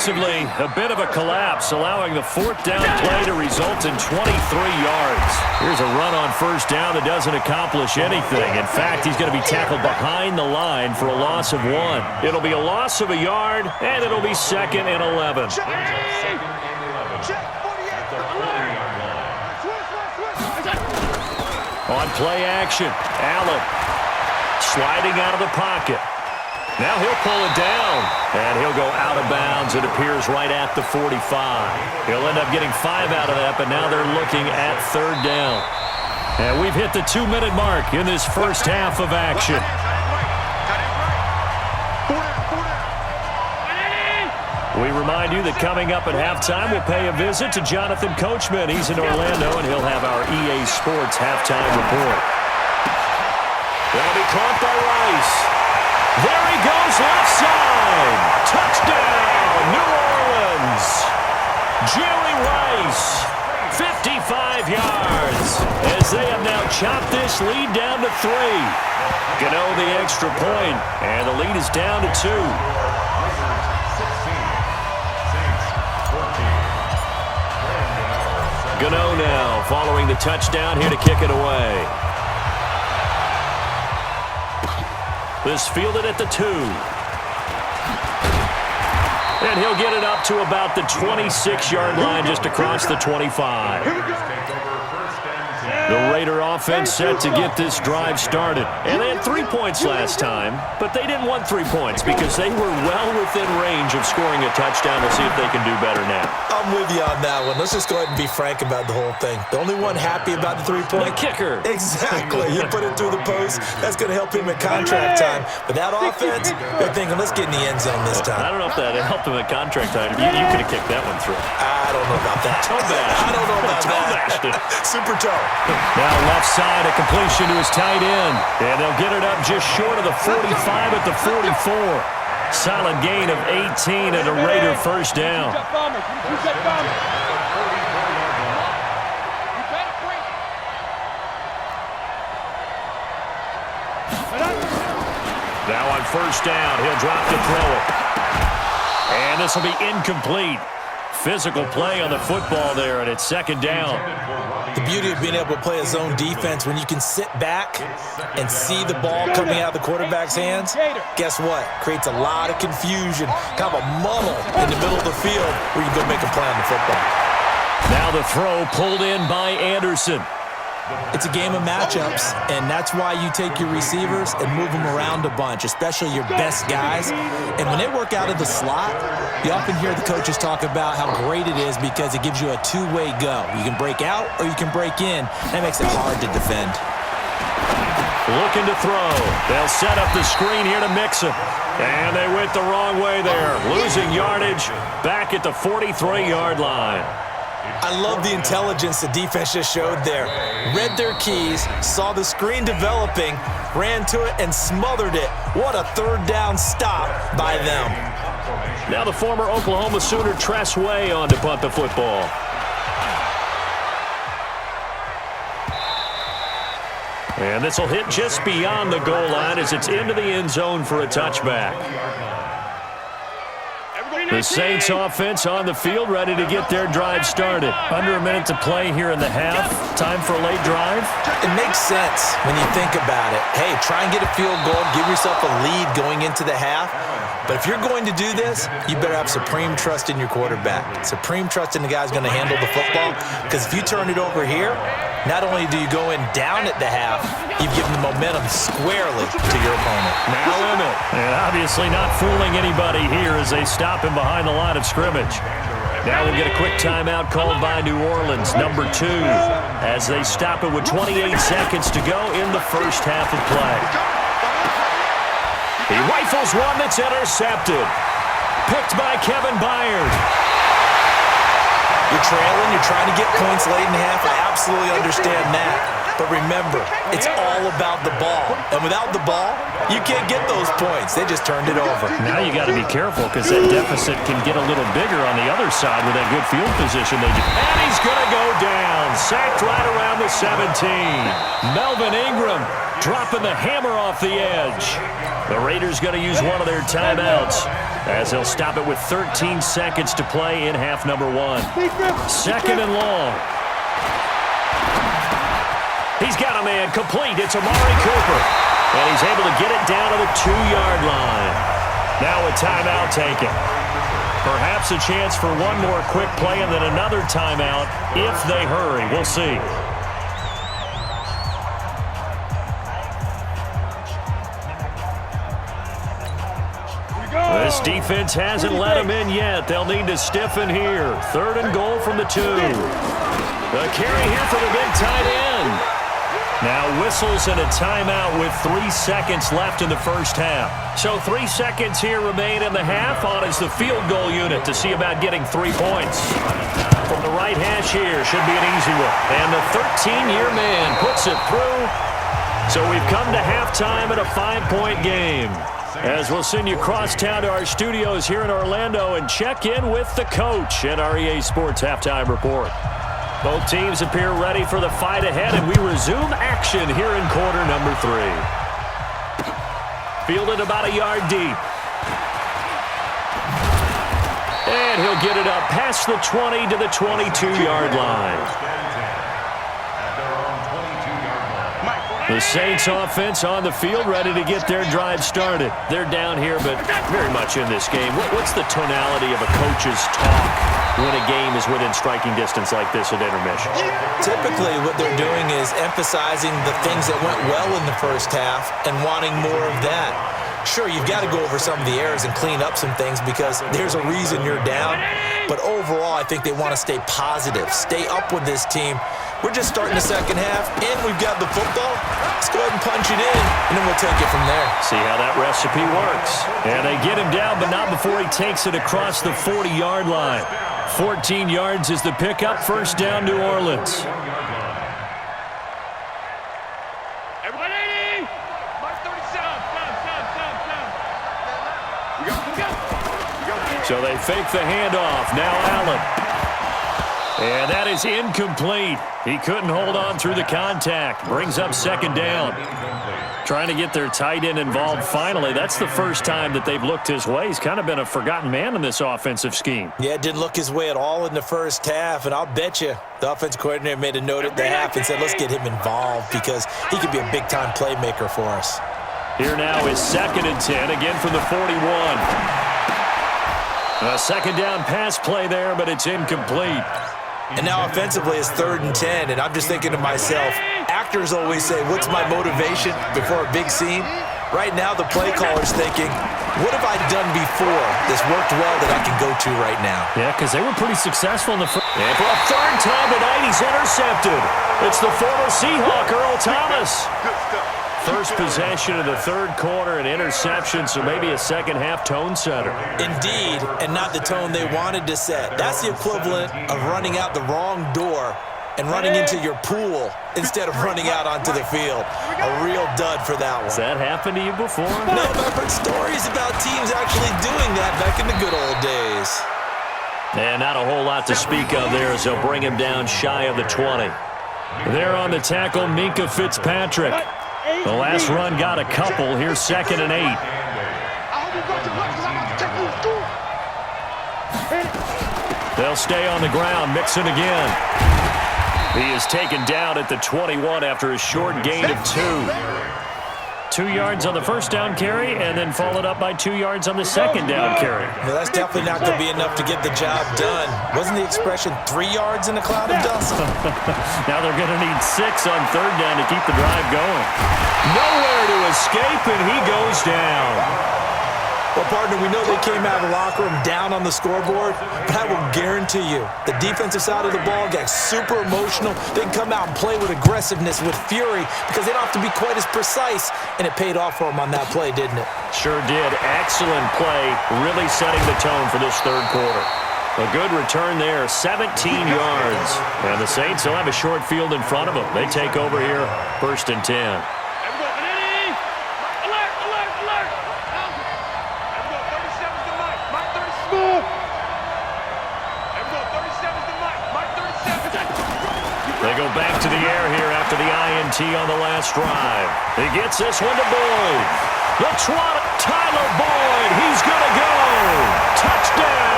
A bit of a collapse, allowing the fourth down play to result in 23 yards. Here's a run on first down that doesn't accomplish anything. In fact, he's going to be tackled behind the line for a loss of 1. It'll be a loss of a yard, and it'll be 2nd and 11. On play action, Allen sliding out of the pocket. Now he'll pull it down, and he'll go out of bounds. It appears right at the 45. He'll end up getting 5 out of that, but now they're looking at 3rd down. And we've hit the 2-minute mark in this first half of action. We remind you that coming up at halftime, we'll pay a visit to Jonathan Coachman. He's in Orlando, and he'll have our EA Sports halftime report. That'll be caught by Rice. There he goes, left side. Touchdown, New Orleans. Jerry Rice, 55 yards, as they have now chopped this lead down to 3. Gano the extra point, and the lead is down to 2. Gano now following the touchdown here to kick it away. This fielded at the 2. And he'll get it up to about the 26-yard line just across the 25. The Raider offense set to get this drive started. And they had 3 points last time, but they didn't want 3 points because they were well within range of scoring a touchdown. We'll see if they can do better now. I'm with you on that one. Let's just go ahead and be frank about the whole thing. The only one happy about the 3-point? The kicker. Exactly. You put it through the post. That's going to help him at contract time. But that offense, they're thinking, let's get in the end zone this time. I don't know if that helped him at contract time. You could have kicked that one through. I don't know about that. Toe bash. I don't know about that. Super toe. Now left side, a completion to his tight end. And they'll get it up just short of the 45 at the 44. Solid gain of 18 and a Raider first down. Now on first down, he'll drop to throw it. And this will be incomplete. Physical play on the football there, and it's 2nd down. The beauty of being able to play a zone defense, when you can sit back and see the ball coming out of the quarterback's hands, guess what? Creates a lot of confusion, kind of a muddle in the middle of the field where you go make a play on the football. Now the throw pulled in by Anderson. It's a game of matchups, and that's why you take your receivers and move them around a bunch, especially your best guys. And when they work out of the slot, you often hear the coaches talk about how great it is because it gives you a two-way go. You can break out or you can break in. That makes it hard to defend. Looking to throw. They'll set up the screen here to mix him. And they went the wrong way there. Losing yardage back at the 43-yard line. I love the intelligence the defense just showed there. Read their keys, saw the screen developing, ran to it, and smothered it. What a 3rd down stop by them. Now the former Oklahoma Sooner Tress Way on to punt the football. And this will hit just beyond the goal line as it's into the end zone for a touchback. The Saints offense on the field, ready to get their drive started. Under a minute to play here in the half. Time for a late drive. It makes sense when you think about it. Hey, try and get a field goal, give yourself a lead going into the half. But if you're going to do this, you better have supreme trust in your quarterback. Supreme trust in the guy's going to handle the football. Because if you turn it over here, not only do you go in down at the half, you've given the momentum squarely to your opponent. Now limit. And obviously not fooling anybody here as they stop him behind the line of scrimmage. Now we'll get a quick timeout called by New Orleans, number 2, as they stop it with 28 seconds to go in the first half of play. He rifles one that's intercepted. Picked by Kevin Byard. You're trailing, you're trying to get points late in the half. I absolutely understand that. But remember, it's all about the ball. And without the ball, you can't get those points. They just turned it over. Now you got to be careful because that deficit can get a little bigger on the other side with that good field position. And he's going to go down. Sacked right around the 17. Melvin Ingram dropping the hammer off the edge. The Raiders going to use one of their timeouts as they'll stop it with 13 seconds to play in half number 1. Second and long. He's got a man complete. It's Amari Cooper. And he's able to get it down to the 2-yard line. Now a timeout taken. Perhaps a chance for one more quick play and then another timeout if they hurry. We'll see. This defense hasn't let them in yet. They'll need to stiffen here. 3rd and goal from the 2. The carry here for the big tight end. Now whistles and a timeout with 3 seconds left in the first half. So 3 seconds here remain in the half. On is the field goal unit to see about getting 3 points. From the right hash here should be an easy one. And the 13-year man puts it through. So we've come to halftime at a 5-point game. As we'll send you across town to our studios here in Orlando and check in with the coach at our EA Sports Halftime Report. Both teams appear ready for the fight ahead, and we resume action here in quarter number 3. Fielded about a yard deep. And he'll get it up past the 20 to the 22-yard line. The Saints offense on the field, ready to get their drive started. They're down here, but very much in this game. What's the tonality of a coach's talk when a game is within striking distance like this at intermission? Typically, what they're doing is emphasizing the things that went well in the first half and wanting more of that. Sure, you've got to go over some of the errors and clean up some things because there's a reason you're down. But overall, I think they want to stay positive, stay up with this team. We're just starting the second half, and we've got the football. Let's go ahead and punch it in, and then we'll take it from there. See how that recipe works. And they get him down, but not before he takes it across the 40-yard line. 14 yards is the pickup. First down, New Orleans. Everybody! Mark 37. So they fake the handoff. Now Allen. And that is incomplete. He couldn't hold on through the contact. Brings up second down. Trying to get their tight end involved finally. That's the first time that they've looked his way. He's kind of been a forgotten man in this offensive scheme. Yeah, it didn't look his way at all in the first half. And I'll bet you the offensive coordinator made a note at the half and said, let's get him involved because he could be a big-time playmaker for us. Here now is 2nd and 10, again from the 41. A second down pass play there, but it's incomplete. And now offensively it's 3rd and 10, and I'm just thinking to myself, actors always say, what's my motivation before a big scene? Right now the play caller's thinking, what have I done before that's worked well that I can go to right now? Yeah, because they were pretty successful in the first. And for a 3rd time tonight, he's intercepted. It's the former Seahawk, Earl Thomas. First possession of the 3rd quarter, an interception, so maybe a second-half tone setter. Indeed, and not the tone they wanted to set. That's the equivalent of running out the wrong door and running into your pool instead of running out onto the field. A real dud for that one. Has that happened to you before? No, but I've heard stories about teams actually doing that back in the good old days. And not a whole lot to speak of there as they'll bring him down shy of the 20. There on the tackle, Minkah Fitzpatrick. The last run got a couple. Here's 2nd and 8. They'll stay on the ground. Mixon again. He is taken down at the 21 after a short gain of 2. 2 yards on the first down carry, and then followed up by 2 yards on the second down carry. Well, that's definitely not going to be enough to get the job done. Wasn't the expression 3 yards in a cloud of dust? Now they're going to need 6 on 3rd down to keep the drive going. Nowhere to escape, and he goes down. Well, partner, we know they came out of the locker room down on the scoreboard, but I will guarantee you the defensive side of the ball got super emotional. They can come out and play with aggressiveness, with fury, because they don't have to be quite as precise, and it paid off for them on that play, didn't it? Sure did. Excellent play, really setting the tone for this 3rd quarter. A good return there, 17 yards. And the Saints will have a short field in front of them. They take over here, 1st and 10. They go back to the air here after the INT on the last drive. He gets this one to Boyd. The Tyler Boyd, he's going to go. Touchdown.